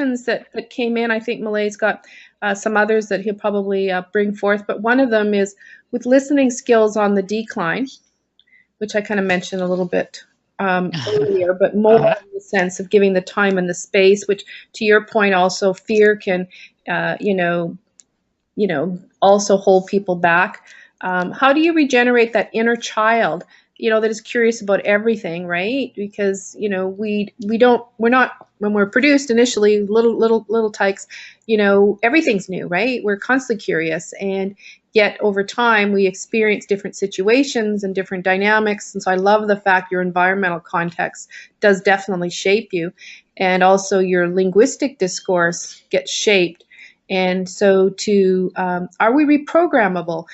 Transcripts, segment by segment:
questions that came in. I think Malay's got some others that he'll probably bring forth, but one of them is with listening skills on the decline, which I kind of mentioned a little bit earlier, but more in the sense of giving the time and the space, which to your point also fear can, also hold people back. How do you regenerate that inner child, that is curious about everything, right? Because, we're not, when we're produced initially, little tykes, everything's new, right? We're constantly curious. And yet over time, we experience different situations and different dynamics. And so I love the fact your environmental context does definitely shape you. And also your linguistic discourse gets shaped. And so are we reprogrammable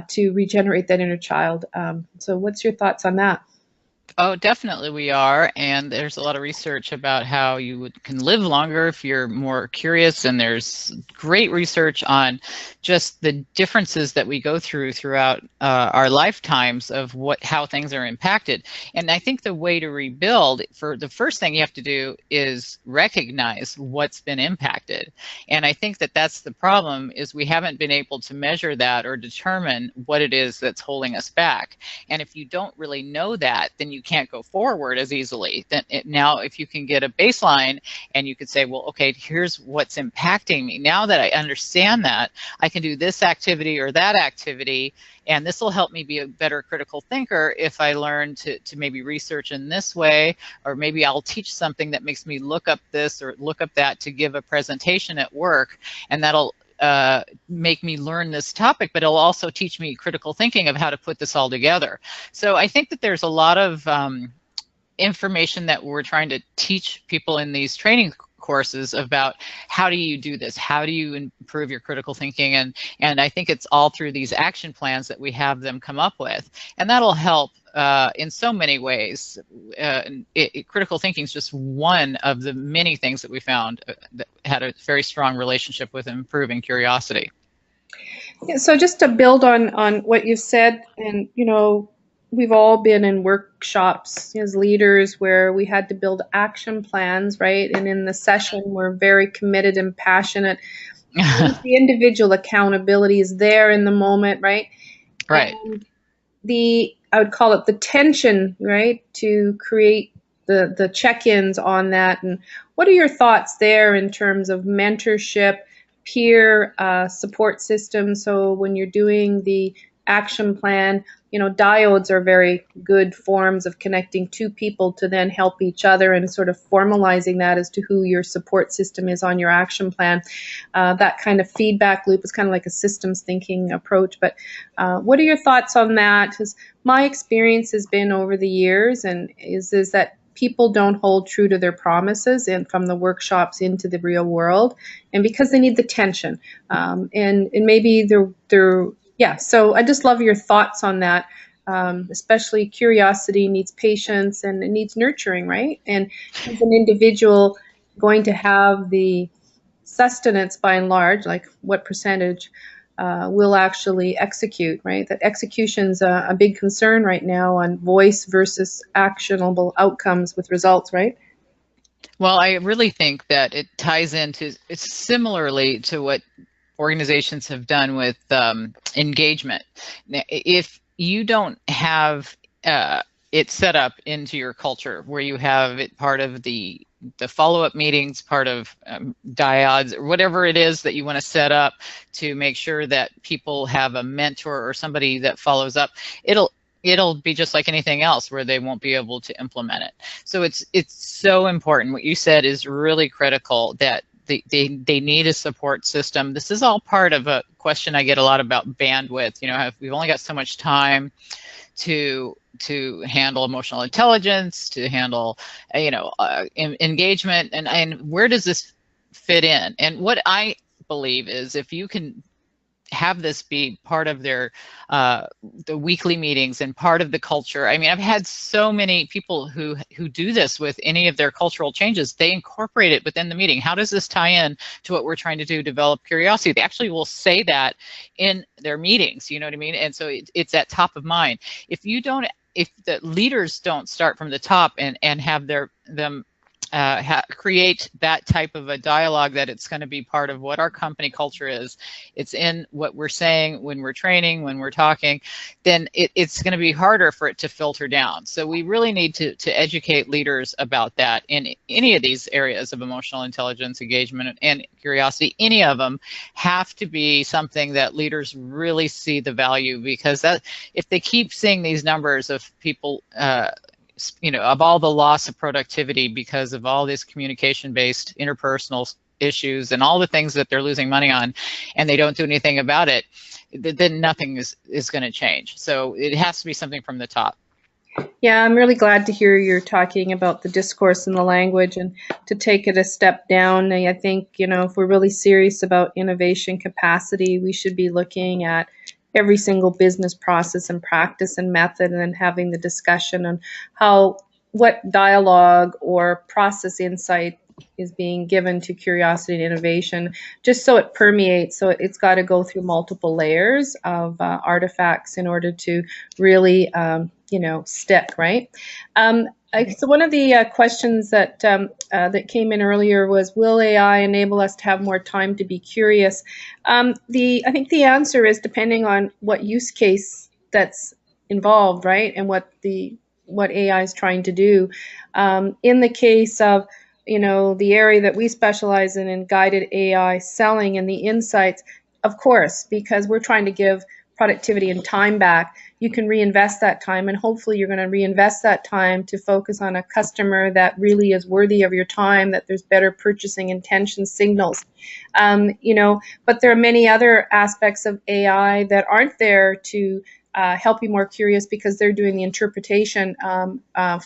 to regenerate that inner child? So what's your thoughts on that? Oh, definitely we are. And there's a lot of research about how you can live longer if you're more curious. And there's great research on just the differences that we go throughout our lifetimes of how things are impacted. And I think the way to rebuild, for the first thing you have to do is recognize what's been impacted. And I think that that's the problem, is we haven't been able to measure that or determine what it is that's holding us back. And if you don't really know that, then you can't go forward as easily. Now, if you can get a baseline and you could say, well, okay, here's what's impacting me. Now that I understand that, I can do this activity or that activity, and this will help me be a better critical thinker if I learn to maybe research in this way, or maybe I'll teach something that makes me look up this or look up that to give a presentation at work, and that'll make me learn this topic, but it'll also teach me critical thinking of how to put this all together. So I think that there's a lot of information that we're trying to teach people in these training courses about how do you do this, how do you improve your critical thinking, and I think it's all through these action plans that we have them come up with, and that'll help in so many ways. Critical thinking is just one of the many things that we found that had a very strong relationship with improving curiosity. Yeah, so just to build on what you said, and we've all been in workshops as leaders where we had to build action plans, right? And in the session, we're very committed and passionate. The individual accountability is there in the moment, right? Right. And I would call it the tension, right, to create the check-ins on that. And what are your thoughts there in terms of mentorship, peer support systems? So when you're doing the action plan, diodes are very good forms of connecting two people to then help each other, and sort of formalizing that as to who your support system is on your action plan. That kind of feedback loop is kind of like a systems thinking approach. But what are your thoughts on that? Because my experience has been over the years, and is that people don't hold true to their promises and from the workshops into the real world, and because they need the tension, and maybe yeah, so I just love your thoughts on that. Especially curiosity needs patience and it needs nurturing, right? And as an individual going to have the sustenance by and large, like what percentage will actually execute, right? That execution's a big concern right now on voice versus actionable outcomes with results, right? Well, I really think that it ties into, it's similarly to what organizations have done with engagement. If you don't have it set up into your culture where you have it part of the follow-up meetings, part of diodes, or whatever it is that you want to set up to make sure that people have a mentor or somebody that follows up, it'll be just like anything else where they won't be able to implement it. So it's so important. What you said is really critical, that they need a support system. This is all part of a question I get a lot about bandwidth. We've only got so much time to handle emotional intelligence, to handle engagement, and where does this fit in? And what I believe is, if you can have this be part of their the weekly meetings and part of the culture. I mean, I've had so many people who do this with any of their cultural changes. They incorporate it within the meeting. How does this tie in to what we're trying to do, develop curiosity? They actually will say that in their meetings, you know what I mean? And so it's at top of mind. If the leaders don't start from the top and have them create that type of a dialogue, that it's going to be part of what our company culture is, it's in what we're saying when we're training, when we're talking, then it's going to be harder for it to filter down. So we really need to educate leaders about that in any of these areas of emotional intelligence, engagement, and curiosity. Any of them have to be something that leaders really see the value, because that, if they keep seeing these numbers of people of all the loss of productivity because of all this communication-based interpersonal issues and all the things that they're losing money on, and they don't do anything about it, then nothing is going to change. So it has to be something from the top. Yeah, I'm really glad to hear you're talking about the discourse and the language, and to take it a step down. I think, if we're really serious about innovation capacity, we should be looking at every single business process and practice and method, and then having the discussion on what dialogue or process insight is being given to curiosity and innovation, just so it permeates. So it's got to go through multiple layers of artifacts in order to really stick, right? So one of the questions that came in earlier was, will AI enable us to have more time to be curious? I think the answer is depending on what use case that's involved, right? And what AI is trying to do. In the case of the area that we specialize in guided AI selling and the insights, of course, because we're trying to give productivity and time back, you can reinvest that time, and hopefully you're going to reinvest that time to focus on a customer that really is worthy of your time, that there's better purchasing intention signals. But there are many other aspects of AI that aren't there to help you more curious, because they're doing the interpretation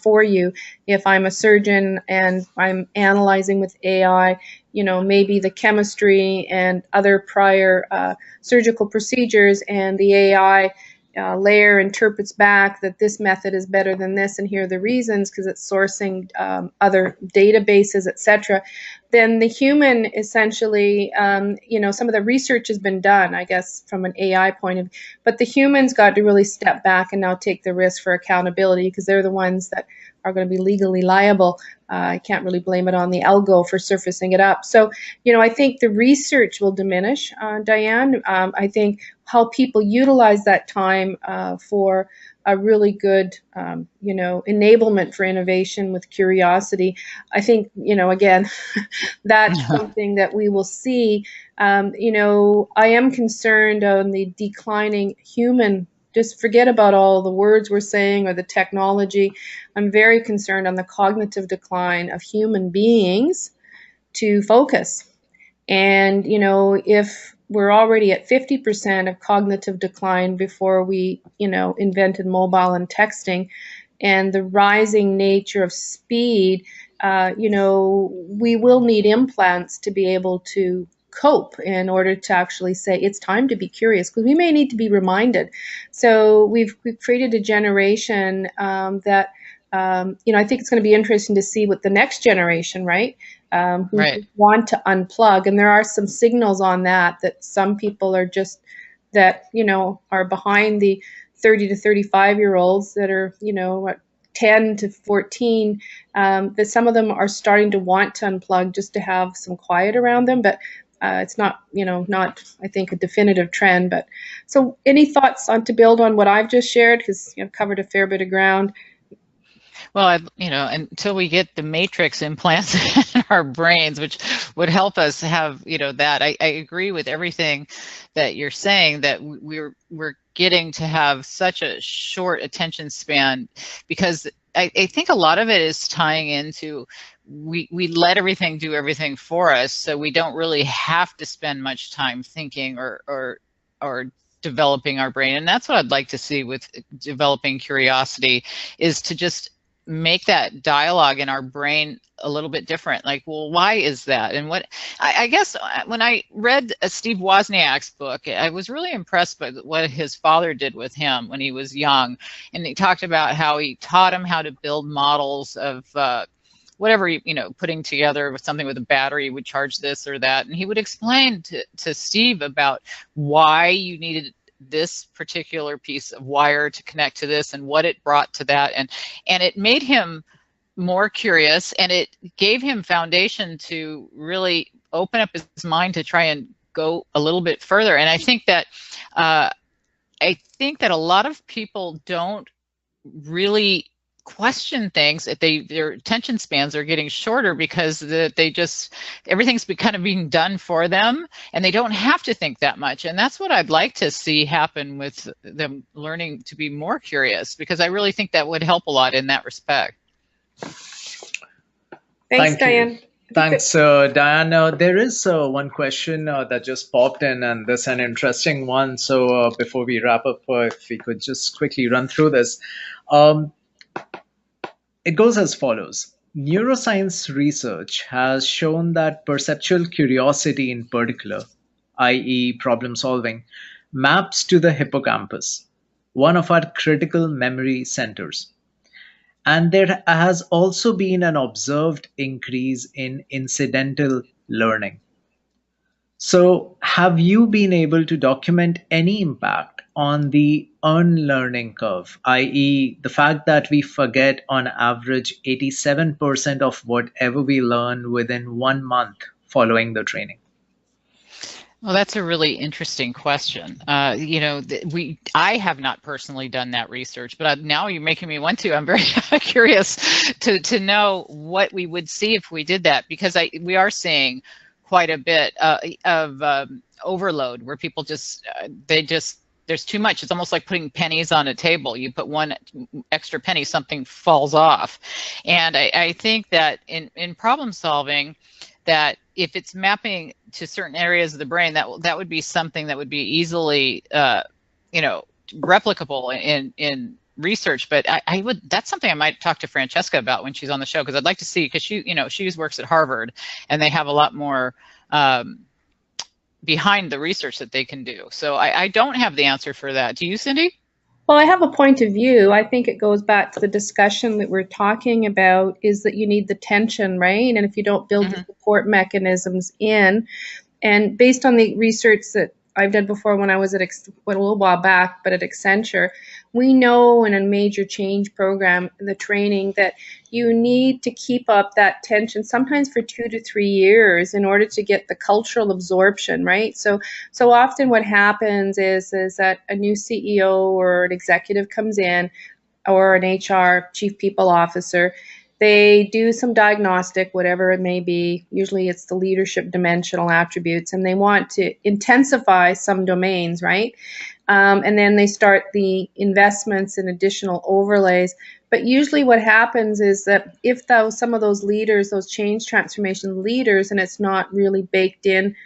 for you. If I'm a surgeon and I'm analyzing with AI, maybe the chemistry and other prior surgical procedures, and the AI layer interprets back that this method is better than this, and here are the reasons, because it's sourcing other databases, etc. Then the human essentially, some of the research has been done, I guess, from an AI point of view, but the humans got to really step back and now take the risk for accountability, because they're the ones that are going to be legally liable. I can't really blame it on the algo for surfacing it up. So, I think the research will diminish, Diane. I think how people utilize that time for a really good, enablement for innovation with curiosity. I think, again, that's something that we will see. I am concerned on the declining human. Just forget about all the words we're saying or the technology. I'm very concerned on the cognitive decline of human beings to focus. And, if we're already at 50% of cognitive decline before we, invented mobile and texting, and the rising nature of speed, we will need implants to be able to cope in order to actually say it's time to be curious, because we may need to be reminded. So we've created a generation that, I think it's going to be interesting to see what the next generation, right? Who want to unplug. And there are some signals on that some people are just are behind the 30 to 35-year-olds that are, 10 to 14, that some of them are starting to want to unplug just to have some quiet around them. But it's not, I think, a definitive trend. But so any thoughts to build on what I've just shared, because I've covered a fair bit of ground. Well, until we get the matrix implants in our brains, which would help us have, that. I agree with everything that you're saying, that we're getting to have such a short attention span, because I think a lot of it is tying into we let everything do everything for us, so we don't really have to spend much time thinking or developing our brain. And that's what I'd like to see with developing curiosity, is to just make that dialogue in our brain a little bit different. Like, well, why is that? And what I guess when I read Steve Wozniak's book, I was really impressed by what his father did with him when he was young. And he talked about how he taught him how to build models of whatever, putting together with something with a battery would charge this or that. And he would explain to Steve about why you needed this particular piece of wire to connect to this and what it brought to that. And it made him more curious, and it gave him foundation to really open up his mind to try and go a little bit further. And I think that a lot of people don't really question things. Their attention spans are getting shorter because everything's kind of being done for them, and they don't have to think that much. And that's what I'd like to see happen with them learning to be more curious, because I really think that would help a lot in that respect. Thanks, Diane. Thanks, Diane. There is one question that just popped in, and this is an interesting one. So before we wrap up, if we could just quickly run through this. It goes as follows. Neuroscience research has shown that perceptual curiosity in particular, i.e. problem solving, maps to the hippocampus, one of our critical memory centers. And there has also been an observed increase in incidental learning. So, have you been able to document any impact on the unlearning curve, i.e., the fact that we forget on average 87% of whatever we learn within 1 month following the training? Well, that's a really interesting question. I have not personally done that research, but now you're making me want to. I'm very curious to know what we would see if we did that, because we are seeing quite a bit of overload where people there's too much. It's almost like putting pennies on a table. You put one extra penny, something falls off. And I think that in problem solving, that if it's mapping to certain areas of the brain, that would be something that would be easily replicable in research. But that's something I might talk to Francesca about when she's on the show, because I'd like to see, because she works at Harvard, and they have a lot more behind the research that they can do. So I don't have the answer for that. Do you, Cindy? Well, I have a point of view. I think it goes back to the discussion that we're talking about, is that you need the tension, right? And if you don't build the support mechanisms in, and based on the research that I've done before when I was a little while back, but at Accenture, we know in a major change program in the training that you need to keep up that tension sometimes for 2 to 3 years in order to get the cultural absorption, right? So often what happens is that a new CEO or an executive comes in, or an HR, chief people officer. They do some diagnostic, whatever it may be. Usually it's the leadership dimensional attributes, and they want to intensify some domains, right? And then they start the investments in additional overlays. But usually what happens is that if some of those leaders, those change transformation leaders, and it's not really baked in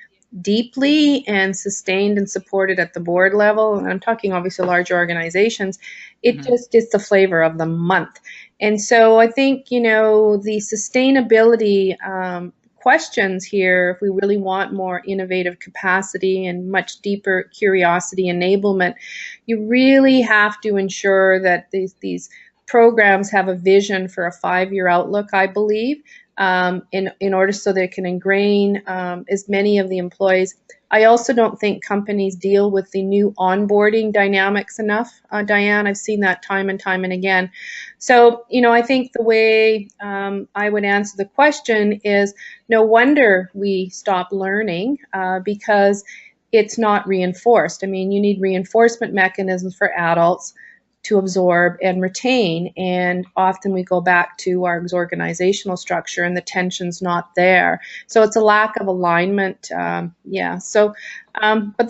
deeply and sustained and supported at the board level, and I'm talking obviously large organizations, it just is the flavor of the month. And so I think, the sustainability questions here, if we really want more innovative capacity and much deeper curiosity enablement, you really have to ensure that these programs have a vision for a 5-year outlook, I believe, in order so they can ingrain as many of the employees. I also don't think companies deal with the new onboarding dynamics enough, Diane. I've seen that time and time and again. So, I think the way I would answer the question is, no wonder we stop learning because it's not reinforced. I mean, you need reinforcement mechanisms for adults to absorb and retain, and often we go back to our organizational structure and the tension's not there. So it's a lack of alignment. So but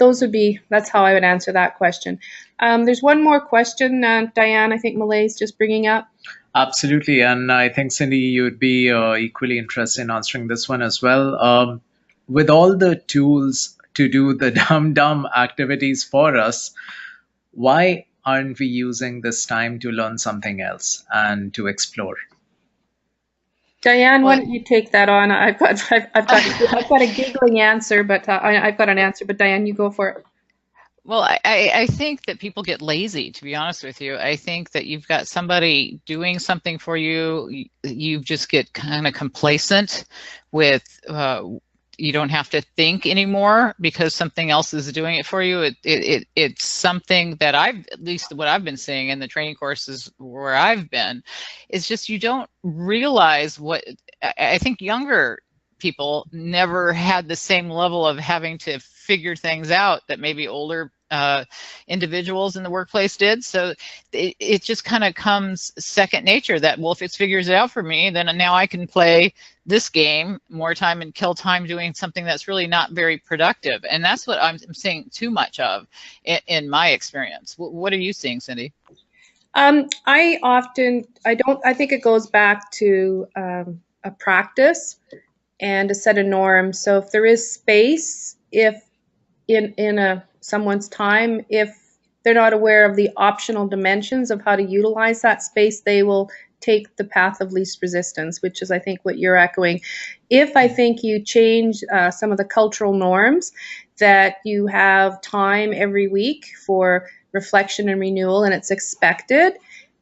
that's how I would answer that question. There's one more question, Diane, I think Malay's just bringing up. Absolutely, and I think, Cindy, you'd be equally interested in answering this one as well. With all the tools to do the dumb activities for us, why aren't we using this time to learn something else and to explore? Diane, why don't you take that on? I've got a giggling answer, but I've got an answer. But Diane, you go for it. Well, I think that people get lazy, to be honest with you. I think that you've got somebody doing something for you. You just get kind of complacent with you don't have to think anymore because something else is doing it for you. It's something that at least what I've been seeing in the training courses where I've been, is just you don't realize what, I think younger people never had the same level of having to figure things out that maybe older individuals in the workplace did. So it just kind of comes second nature that, well, if it figures it out for me, then now I can play this game more time and kill time doing something that's really not very productive. And that's what I'm seeing too much of in my experience. What are you seeing, Cindy? I think it goes back to a practice and a set of norms. So if there is space, if in someone's time, if they're not aware of the optional dimensions of how to utilize that space, they will take the path of least resistance, which is, I think, what you're echoing. If I think you change some of the cultural norms, that you have time every week for reflection and renewal, and it's expected,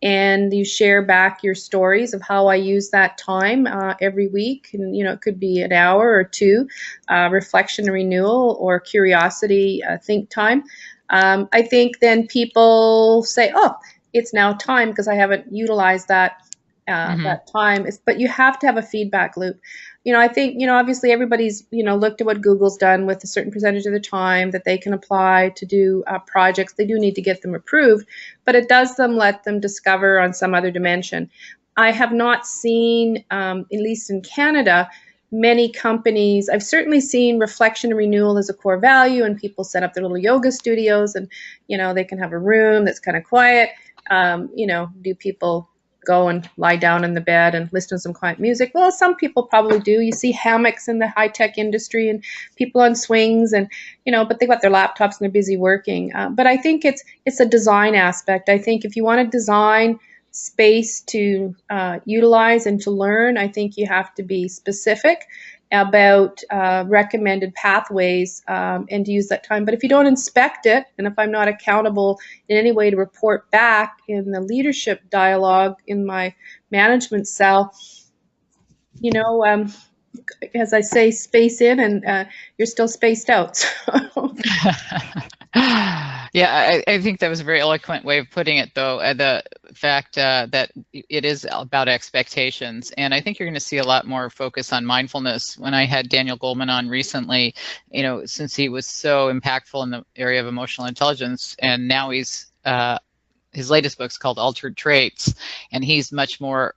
and you share back your stories of how I use that time every week, and it could be an hour or two, reflection and renewal, or curiosity think time. I think then people say, oh, it's now time because I haven't utilized that that time. But you have to have a feedback loop. I think, obviously everybody's, looked at what Google's done with a certain percentage of the time that they can apply to do projects. They do need to get them approved, but it does let them discover on some other dimension. I have not seen, at least in Canada, many companies, I've certainly seen reflection and renewal as a core value, and people set up their little yoga studios, and, they can have a room that's kind of quiet. Do people go and lie down in the bed and listen to some quiet music? Well, some people probably do. You see hammocks in the high-tech industry and people on swings, and but they've got their laptops and they're busy working. But I think it's a design aspect. I think if you want to design space to utilize and to learn, I think you have to be specific about recommended pathways and to use that time. But if you don't inspect it, and if I'm not accountable in any way to report back in the leadership dialogue in my management cell, as I say, space in, and you're still spaced out. So. Yeah, I think that was a very eloquent way of putting it, though, the fact that it is about expectations. And I think you're going to see a lot more focus on mindfulness. When I had Daniel Goleman on recently, since he was so impactful in the area of emotional intelligence, and now his latest book's called Altered Traits, and he's much more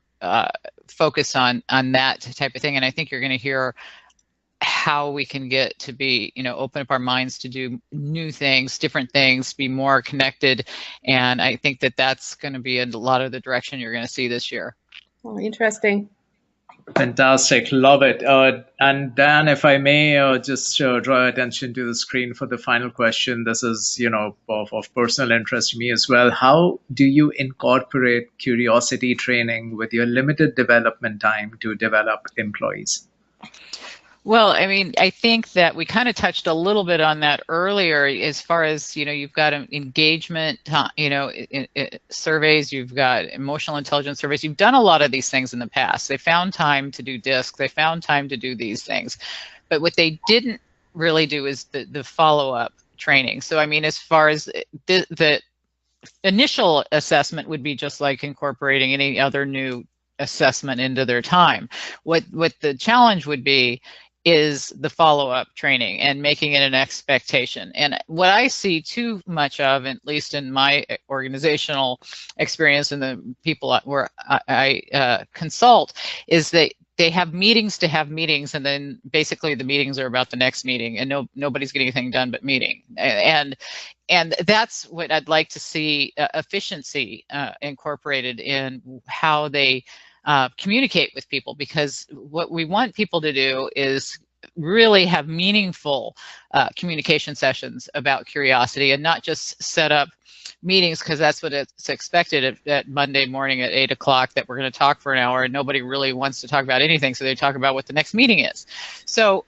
focused on that type of thing. And I think you're going to hear how we can get to be, open up our minds to do new things, different things, be more connected. And I think that that's going to be a lot of the direction you're going to see this year. Oh, interesting. Fantastic. Love it. And Dan, if I may just draw attention to the screen for the final question. This is, of personal interest to me as well. How do you incorporate curiosity training with your limited development time to develop employees? Well, I mean, I think that we kind of touched a little bit on that earlier as far as, you've got engagement, surveys, you've got emotional intelligence surveys. You've done a lot of these things in the past. They found time to do DISC. They found time to do these things. But what they didn't really do is the follow-up training. So, I mean, as far as the initial assessment would be just like incorporating any other new assessment into their time. What the challenge would be is the follow-up training and making it an expectation. And what I see too much of, at least in my organizational experience and the people where I consult, is that they have meetings to have meetings, and then basically the meetings are about the next meeting, and nobody's getting anything done but meeting. And that's what I'd like to see, efficiency incorporated in how they communicate with people, because what we want people to do is really have meaningful communication sessions about curiosity, and not just set up meetings because that's what it's expected at Monday morning at 8 o'clock, that we're going to talk for an hour and nobody really wants to talk about anything, so they talk about what the next meeting is. So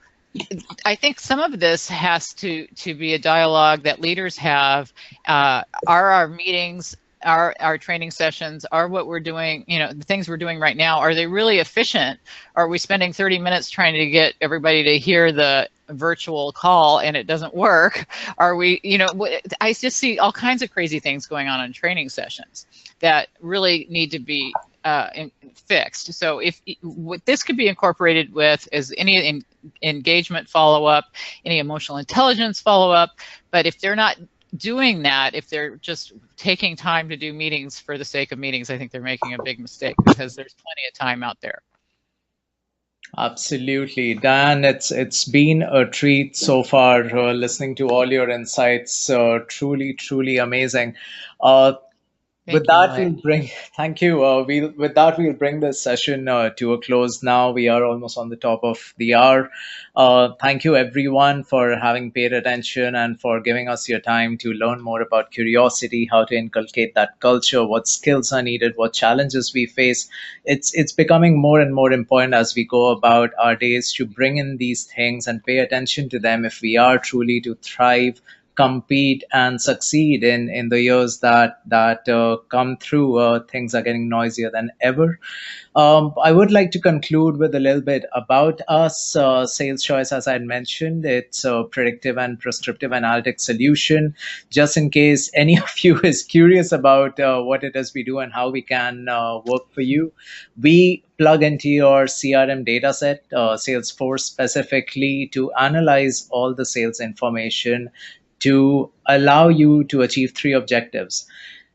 I think some of this has to be a dialogue that leaders have. Are our meetings our training sessions, are what we're doing, the things we're doing right now, are they really efficient? Are we spending 30 minutes trying to get everybody to hear the virtual call and it doesn't work? Are we, I just see all kinds of crazy things going on in training sessions that really need to be fixed. So if what this could be incorporated with is any engagement follow-up, any emotional intelligence follow-up, but if they're not doing that, if they're just taking time to do meetings for the sake of meetings, I think they're making a big mistake, because there's plenty of time out there. Absolutely, Dan. It's been a treat so far listening to all your insights. Truly amazing. With that, we'll bring. Thank you. With that, we'll bring this session to a close. Now we are almost on the top of the hour. Thank you, everyone, for having paid attention and for giving us your time to learn more about curiosity, how to inculcate that culture, what skills are needed, what challenges we face. It's becoming more and more important as we go about our days to bring in these things and pay attention to them if we are truly to thrive, compete, and succeed in the years that come through. Things are getting noisier than ever. I would like to conclude with a little bit about us. Sales Choice, as I had mentioned, it's a predictive and prescriptive analytics solution. Just in case any of you is curious about what it is we do and how we can work for you, we plug into your CRM dataset, Salesforce specifically, to analyze all the sales information to allow you to achieve three objectives: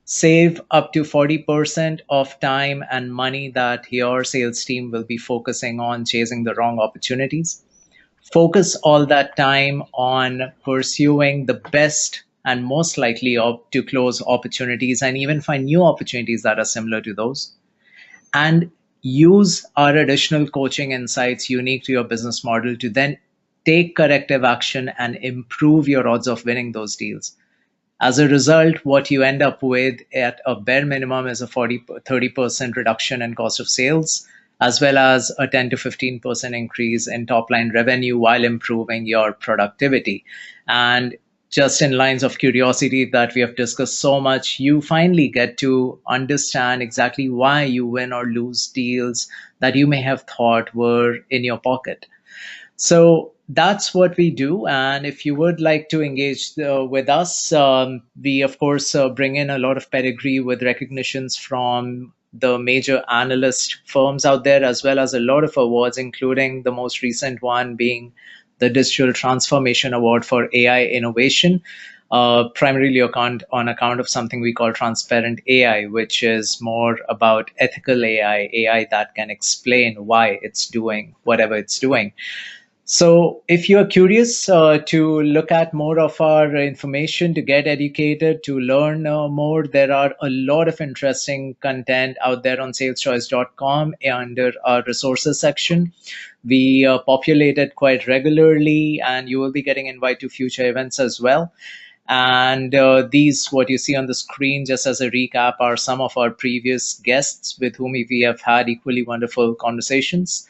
save up to 40% of time and money that your sales team will be focusing on chasing the wrong opportunities, focus all that time on pursuing the best and most likely to close opportunities, and even find new opportunities that are similar to those, and use our additional coaching insights unique to your business model to then take corrective action and improve your odds of winning those deals. As a result, what you end up with at a bare minimum is a 30% reduction in cost of sales, as well as a 10 to 15% increase in top line revenue while improving your productivity. And just in lines of curiosity that we have discussed so much, you finally get to understand exactly why you win or lose deals that you may have thought were in your pocket. So that's what we do. And if you would like to engage with us, we, of course, bring in a lot of pedigree with recognitions from the major analyst firms out there, as well as a lot of awards, including the most recent one being the Digital Transformation Award for AI Innovation, primarily on account of something we call transparent AI, which is more about ethical AI that can explain why it's doing whatever it's doing. So if you are curious to look at more of our information, to get educated, to learn more, there are a lot of interesting content out there on saleschoice.com under our resources section. We populate it quite regularly, and you will be getting invited to future events as well. And these, what you see on the screen, just as a recap, are some of our previous guests with whom we have had equally wonderful conversations.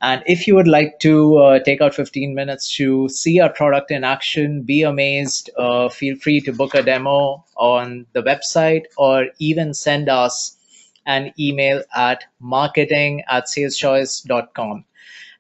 And if you would like to take out 15 minutes to see our product in action, be amazed, feel free to book a demo on the website, or even send us an email at marketing@saleschoice.com.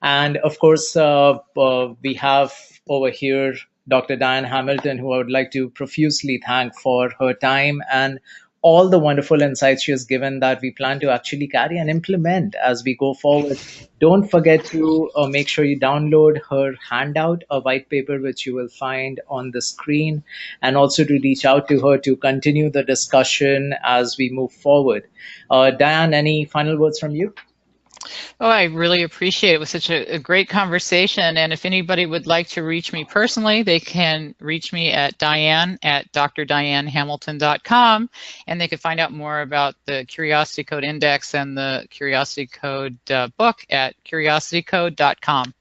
And of course, we have over here Dr. Diane Hamilton, who I would like to profusely thank for her time and all the wonderful insights she has given that we plan to actually carry and implement as we go forward. Don't forget to make sure you download her handout, a white paper, which you will find on the screen, and also to reach out to her to continue the discussion as we move forward. Diane, any final words from you? Oh, I really appreciate it. It was such a great conversation. And if anybody would like to reach me personally, they can reach me at Diane@drdianehamilton.com, and they can find out more about the Curiosity Code Index and the Curiosity Code book at curiositycode.com.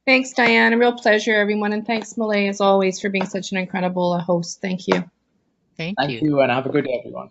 Thanks, Diane. A real pleasure, everyone. And thanks, Malay, as always, for being such an incredible host. Thank you. Thank you, and have a good day, everyone.